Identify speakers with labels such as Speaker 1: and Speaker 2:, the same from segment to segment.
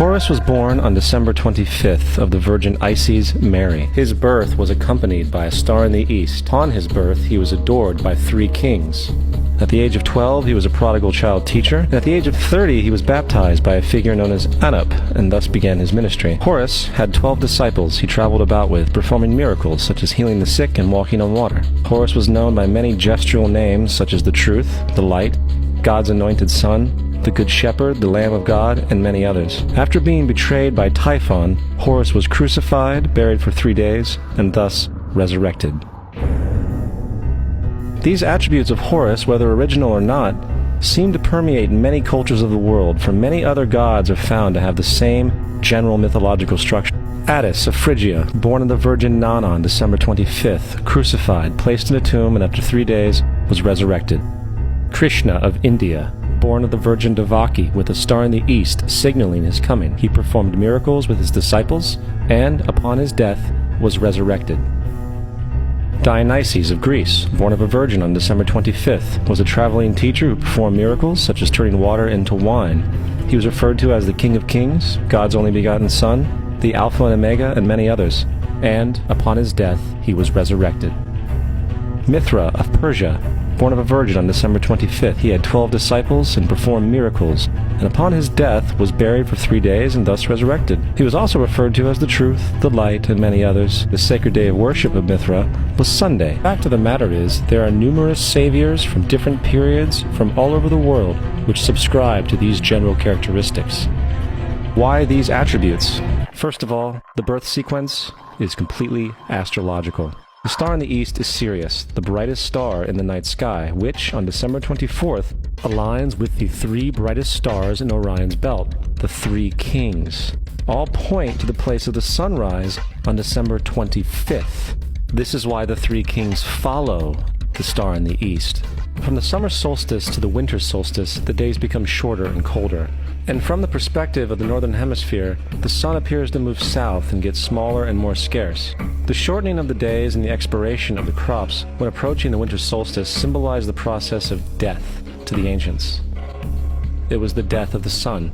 Speaker 1: Horus was born on December 25th of the Virgin Isis Mary. His birth was accompanied by a star in the east. Upon his birth, he was adored by 3 kings. At the age of 12, he was a prodigal child teacher, and at the age of 30, he was baptized by a figure known as Anup, and thus began his ministry. Horus had 12 disciples he traveled about with, performing miracles such as healing the sick and walking on water. Horus was known by many gestural names such as the Truth, the Light, God's Anointed Son, the Good Shepherd, the Lamb of God, and many others. After being betrayed by Typhon, Horus was crucified, buried for 3 days, and thus resurrected. These attributes of Horus, whether original or not, seem to permeate many cultures of the world, for many other gods are found to have the same general mythological structure. Attis of Phrygia, born of the Virgin Nana on December 25th, crucified, placed in a tomb, and after 3 days was resurrected. Krishna of India, born of the Virgin Devaki, with a star in the east signaling his coming. He performed miracles with his disciples, and upon his death was resurrected. Dionysius of Greece, born of a virgin on December 25th, was a traveling teacher who performed miracles such as turning water into wine. He was referred to as the King of Kings, God's only begotten Son, the Alpha and Omega, and many others. And upon his death he was resurrected. Mithra of Persia, born of a virgin on December 25th, he had 12 disciples and performed miracles, and upon his death was buried for 3 days and thus resurrected. He was also referred to as the Truth, the Light, and many others. The sacred day of worship of Mithra was Sunday. The fact of the matter is, there are numerous saviors from different periods from all over the world which subscribe to these general characteristics. Why these attributes? First of all, the birth sequence is completely astrological. The star in the east is Sirius, the brightest star in the night sky, which, on December 24th, aligns with the 3 brightest stars in Orion's belt, the 3 kings. All point to the place of the sunrise on December 25th. This is why the 3 kings follow the star in the east. From the summer solstice to the winter solstice, the days become shorter and colder. And from the perspective of the northern hemisphere, the sun appears to move south and get smaller and more scarce. The shortening of the days and the expiration of the crops when approaching the winter solstice symbolize the process of death to the ancients. It was the death of the sun,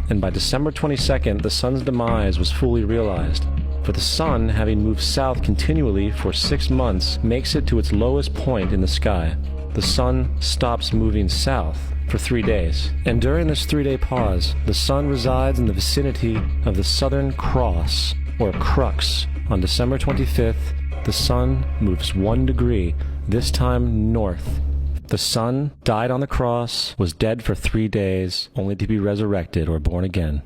Speaker 1: and by December 22nd, the sun's demise was fully realized. For the sun, having moved south continually for 6 months, makes it to its lowest point in the sky. The sun stops moving south for 3 days, and during this 3-day pause, the sun resides in the vicinity of the Southern Cross, or crux. On December 25th, the sun moves 1 degree, this time north. The sun died on the cross, was dead for 3 days, only to be resurrected or born again.